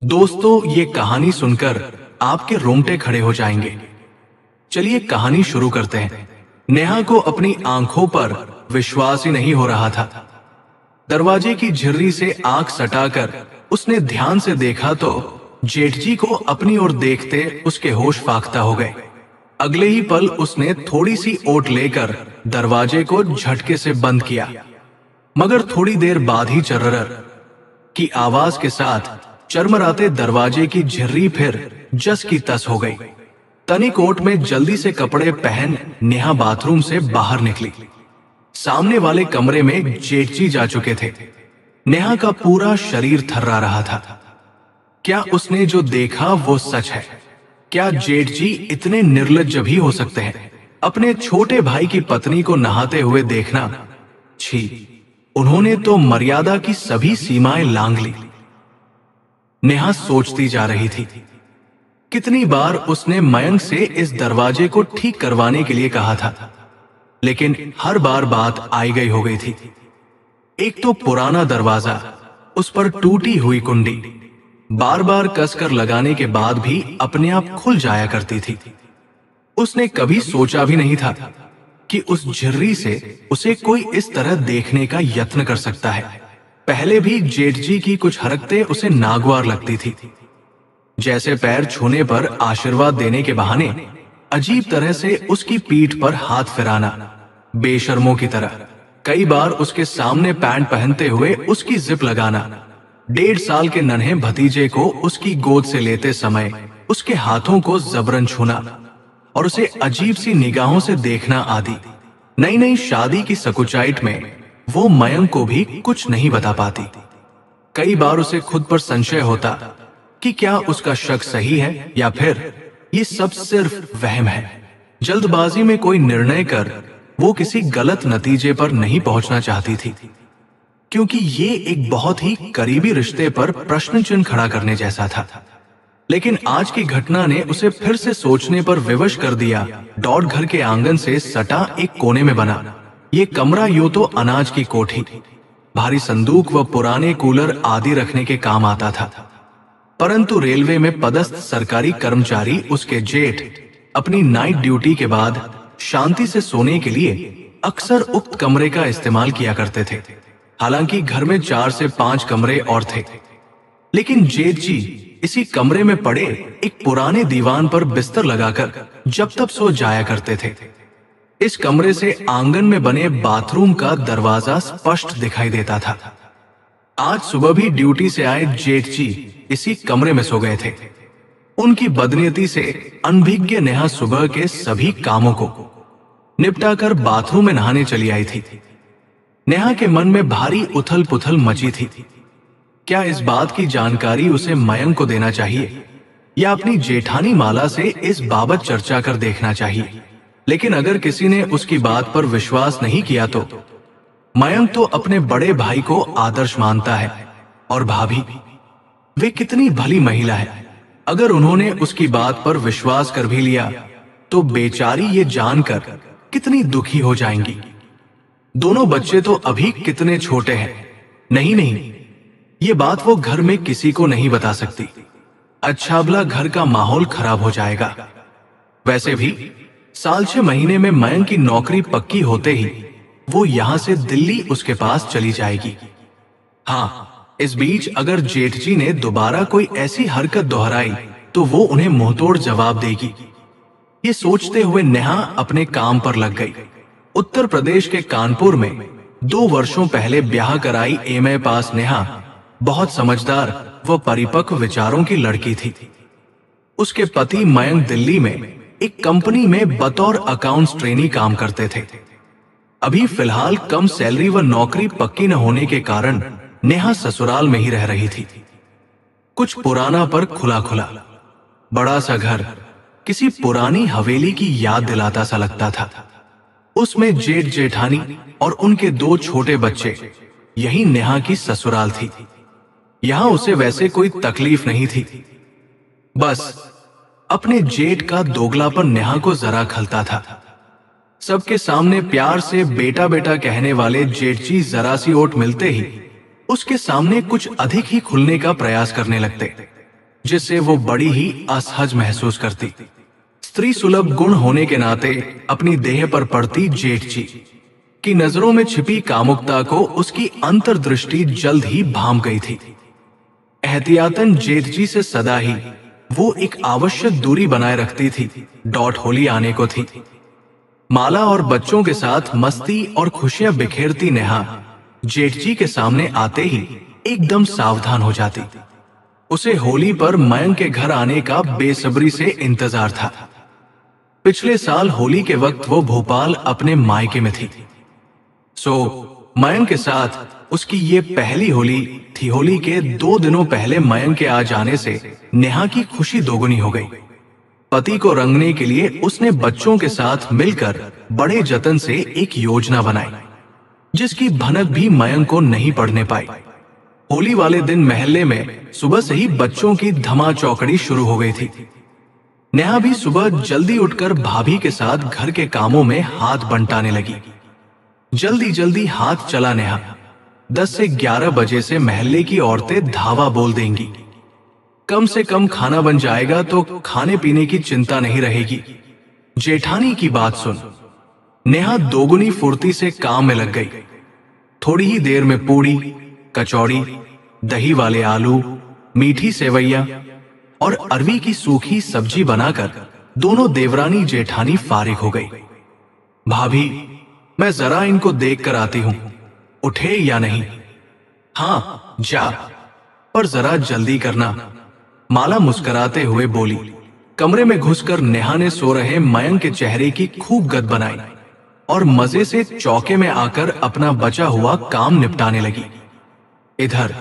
दोस्तों, ये कहानी सुनकर आपके रोंगटे खड़े हो जाएंगे। चलिए कहानी शुरू करते हैं। नेहा को अपनी आंखों पर विश्वास ही नहीं हो रहा था। दरवाजे की झिर्री से आंख सटाकर उसने ध्यान से देखा तो जेठ जी को अपनी ओर देखते उसके होश फाख्ता हो गए। अगले ही पल उसने थोड़ी सी ओट लेकर दरवाजे को झटके से बंद किया, मगर थोड़ी देर बाद ही चर्रर की आवाज के साथ चरमराते दरवाजे की झिर्री फिर जस की तस हो गई। तनिक ओट में जल्दी से कपड़े पहन नेहा बाथरूम से बाहर निकली। सामने वाले कमरे में जेठ जी जा चुके थे। नेहा का पूरा शरीर थर्रा रहा था। क्या उसने जो देखा वो सच है? क्या जेठ जी इतने निर्लज्ज भी हो सकते हैं? अपने छोटे भाई की पत्नी को नहाते हुए देखना, छी, उन्होंने तो मर्यादा की सभी सीमाएं लांघ ली। नेहा सोचती जा रही थी। कितनी बार उसने मयंक से इस दरवाजे को ठीक करवाने के लिए कहा था, लेकिन हर बार बात आई गई हो गई थी। एक तो पुराना दरवाजा, उस पर टूटी हुई कुंडी, बार बार कसकर लगाने के बाद भी अपने आप खुल जाया करती थी। उसने कभी सोचा भी नहीं था कि उस झिर्री से उसे कोई इस तरह देखने का यत्न कर सकता है। पहले भी जेठ जी की कुछ हरकतें उसे नागवार लगती थी, जैसे पैर छूने पर आशीर्वाद देने के बहाने अजीब तरह से उसकी पीठ पर हाथ फिराना, बेशर्मों की तरह कई बार उसके सामने पैंट पहनते हुए उसकी जिप लगाना, 1.5 साल के नन्हे भतीजे को उसकी गोद से लेते समय उसके हाथों को जबरन छूना और उसे अजीब सी निगाहों से देखना आदि। नई नई शादी की सकुचाइट में वो मयंक को भी कुछ नहीं बता पाती। कई बार उसे खुद पर संशय होता कि क्या उसका शक सही है या फिर ये सब सिर्फ वहम है। जल्दबाजी में कोई निर्णय कर वो किसी गलत नतीजे पर नहीं पहुंचना चाहती थी, क्योंकि ये एक बहुत ही करीबी रिश्ते पर प्रश्न चिन्ह खड़ा करने जैसा था। लेकिन आज की घटना ने उसे फिर से सोचने पर विवश कर दिया। डॉट घर के आंगन से सटा एक कोने में बना ये कमरा यूं तो अनाज की कोठी, भारी संदूक व पुराने कूलर आदि रखने के काम आता था, परंतु रेलवे में पदस्थ सरकारी कर्मचारी उसके जेठ अपनी नाइट ड्यूटी के बाद शांति से सोने के लिए अक्सर उक्त कमरे का इस्तेमाल किया करते थे। हालांकि घर में 4 से 5 कमरे और थे, लेकिन जेठ जी इसी कमरे में पड़े एक पुराने दीवान पर बिस्तर लगाकर जब तब सो जाया करते थे। इस कमरे से आंगन में बने बाथरूम का दरवाजा स्पष्ट दिखाई देता था। आज सुबह भी ड्यूटी से आए जेठ जी इसी कमरे में सो गए थे। उनकी बदनीयती से अनभिज्ञ नेहा सुबह के सभी कामों को निपटाकर बाथरूम में नहाने चली आई थी। नेहा के मन में भारी उथल पुथल मची थी। क्या इस बात की जानकारी उसे मयंक को देना चाहिए या अपनी जेठानी माला से इस बाबत चर्चा कर देखना चाहिए? लेकिन अगर किसी ने उसकी बात पर विश्वास नहीं किया तो मयंक तो अपने बड़े भाई को आदर्श मानता है, और भाभी, वे कितनी भली महिला है। अगर उन्होंने उसकी बात पर विश्वास कर भी लिया तो बेचारी ये जानकर कितनी दुखी हो जाएंगी। दोनों बच्चे तो अभी कितने छोटे हैं। नहीं नहीं, ये बात वो घर में किसी को नहीं बता सकती। अच्छा भला घर का माहौल खराब हो जाएगा। वैसे भी साल 6 महीने में मयंक की नौकरी पक्की होते ही वो यहां से दिल्ली उसके पास चली जाएगी। हाँ, इस बीच अगर जेठ जी ने दोबारा कोई ऐसी हरकत दोहराई तो वो उन्हें मुंहतोड़ जवाब देगी। ये सोचते हुए नेहा अपने काम पर लग गई। उत्तर प्रदेश के कानपुर में 2 वर्षों पहले ब्याह कराई एमए पास नेहा बहुत समझदार व परिपक्व विचारों की लड़की थी। उसके पति मयंक दिल्ली में एक कंपनी में बतौर अकाउंट्स ट्रेनी काम करते थे। अभी फिलहाल कम सैलरी व नौकरी पक्की न होने के कारण नेहा ससुराल में ही रह रही थी। कुछ पुराना पर खुला खुला बड़ा सा घर किसी पुरानी हवेली की याद दिलाता सा लगता था। उसमें जेठ जेठानी और उनके 2 छोटे बच्चे, यही नेहा की ससुराल थी। यहां उसे वैसे कोई तकलीफ नहीं थी, बस अपने जेठ का दोगलापन नेहा को जरा खलता था। सबके सामने प्यार से बेटा बेटा कहने वाले जेठ जी जरा सी ओट मिलते ही उसके सामने कुछ अधिक ही खुलने का प्रयास करने लगते। जिससे वो बड़ी ही असहज महसूस करती। स्त्री सुलभ गुण होने के नाते अपनी देह पर पड़ती जेठ जी की नजरों में छिपी कामुकता को उसकी अंतर्दृष्टि जल्द ही भांप गई थी। एहतियातन जेठ जी से सदा ही वो एक आवश्यक दूरी बनाए रखती थी। होली आने को थी। माला और बच्चों के साथ मस्ती और खुशियां बिखेरती नेहा जेठ जी के सामने आते ही एकदम सावधान हो जाती। उसे होली पर मयंक के घर आने का बेसब्री से इंतजार था। पिछले साल होली के वक्त वो भोपाल अपने मायके में थी। मयंक के साथ उसकी ये पहली होली थी। होली के 2 दिनों पहले मयंक के आ जाने से नेहा की खुशी दोगुनी हो गई। पति को रंगने के लिए उसने बच्चों के साथ मिलकर बड़े जतन से एक योजना बनाई, जिसकी भनक भी मयंक को नहीं पड़ने पाई। होली वाले दिन महल्ले में सुबह से ही बच्चों की धमा चौकड़ी शुरू हो गई थी। नेहा भी सुबह जल्दी उठकर भाभी के साथ घर के कामों में हाथ बंटाने लगी। जल्दी जल्दी हाथ चला नेहा। 10 से 11 बजे से महल्ले की औरतें धावा बोल देंगी। कम से कम खाना बन जाएगा तो खाने पीने की चिंता नहीं रहेगी। जेठानी की बात सुन नेहा दोगुनी फुर्ती से काम में लग गई। थोड़ी ही देर में पूड़ी, कचौड़ी, दही वाले आलू, मीठी सेवैया और अरवी की सूखी सब्जी बनाकर दोनों देवरानी जेठानी फारिग हो गई। भाभी, मैं जरा इनको देख कर आती हूं, उठे या नहीं। हाँ जा, पर जरा जल्दी करना, माला मुस्कुराते हुए बोली। कमरे में घुसकर नेहा ने सो रहे मयंक के चेहरे की खूब गद बनाई और मजे से चौके में आकर अपना बचा हुआ काम निपटाने लगी। इधर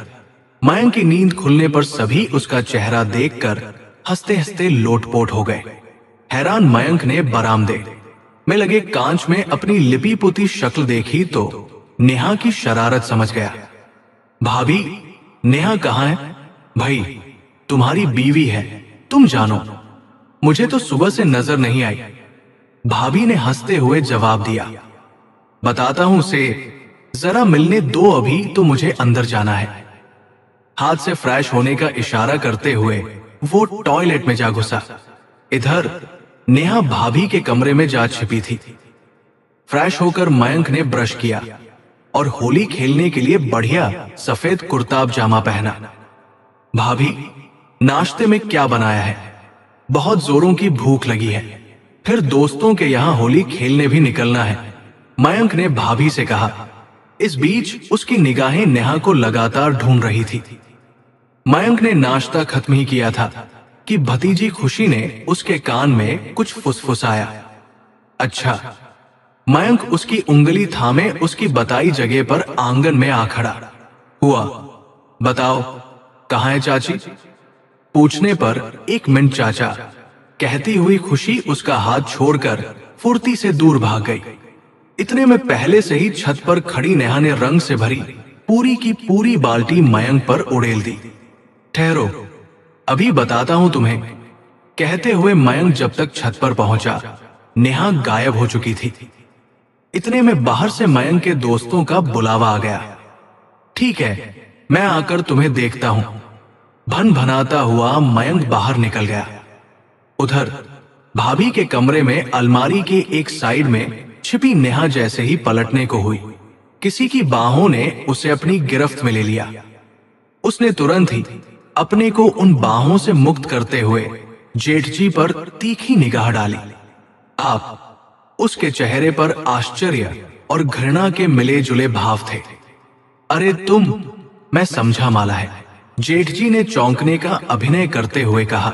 मयंक की नींद खुलने पर सभी उसका चेहरा देखकर हंसते हंसते लोटपोट हो गए। हैरान मयंक ने बरामदे में लगे कांच में अपनी लिपी पुती शक्ल देखी तो नेहा की शरारत समझ गया। भाभी, नेहा कहाँ है? भाई, तुम्हारी बीवी है, तुम जानो, मुझे तो सुबह से नजर नहीं आई। भाभी ने हंसते हुए जवाब दिया। बताता हूं उसे, जरा मिलने दो, अभी तो मुझे अंदर जाना है। हाथ से फ्रेश होने का इशारा करते हुए वो टॉयलेट में जा घुसा। इधर नेहा भाभी के कमरे में जा छिपी थी। फ्रेश होकर मयंक ने ब्रश किया और होली खेलने के लिए बढ़िया सफेद कुर्ताब जामा पहना। भाभी, नाश्ते में क्या बनाया है? बहुत जोरों की भूख लगी है, फिर दोस्तों के यहाँ होली खेलने भी निकलना है, मयंक ने भाभी से कहा। इस बीच उसकी निगाहें नेहा को लगातार ढूंढ रही थी। मयंक ने नाश्ता खत्म ही किया था कि भतीजी खुशी ने उसके कान में कुछ फुसफुसाया। अच्छा। मयंक उसकी उंगली थामे उसकी बताई जगह पर आंगन में आ खड़ा हुआ। बताओ, कहाँ है चाची? पूछने पर 1 मिनट चाचा कहती हुई खुशी उसका हाथ छोड़कर फुर्ती से दूर भाग गई। इतने में पहले से ही छत पर खड़ी नेहा ने रंग से भरी पूरी की पूरी बाल्टी मयंक पर उड़ेल दी। ठहरो, अभी बताता हूं तुम्हें, कहते हुए मयंक जब तक छत पर पहुंचा, नेहा गायब हो चुकी थी। इतने में बाहर से मयंक के दोस्तों का बुलावा आ गया। ठीक है, मैं आकर तुम्हें देखता हूं। भन भनाता हुआ मयंक बाहर निकल गया। उधर भाभी के कमरे में अलमारी के एक साइड में छिपी नेहा जैसे ही पलटने को हुई, किसी की बाहों ने उसे अपनी गिरफ्त में ले लिया। उसने तुरंत ही अपने को उन बाहों से मुक्त करते हुए जेठ जी पर तीखी निगाह डाली। आप उसके चेहरे पर आश्चर्य और घृणा के मिले जुले भाव थे। अरे तुम, मैं समझा माला है, जेठ जी ने चौंकने का अभिनय करते हुए कहा।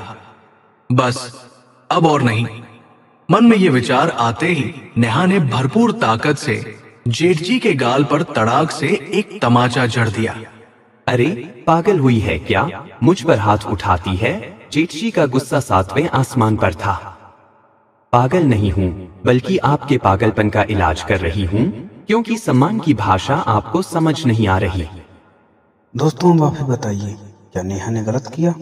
बस अब और नहीं। मन में ये विचार आते ही नेहा ने भरपूर ताकत से जेठ जी के गाल पर तड़ाक से एक तमाचा जड़ दिया। अरे पागल हुई है क्या? मुझ पर हाथ उठाती है? जेठ जी का गुस्सा 7वें आसमान पर था। पागल नहीं हूँ, बल्कि आपके पागलपन का इलाज कर रही हूँ, क्योंकि सम्मान की भाषा आपको समझ नहीं आ रही। दोस्तों, आप ही बताइए, क्या नेहा ने गलत किया?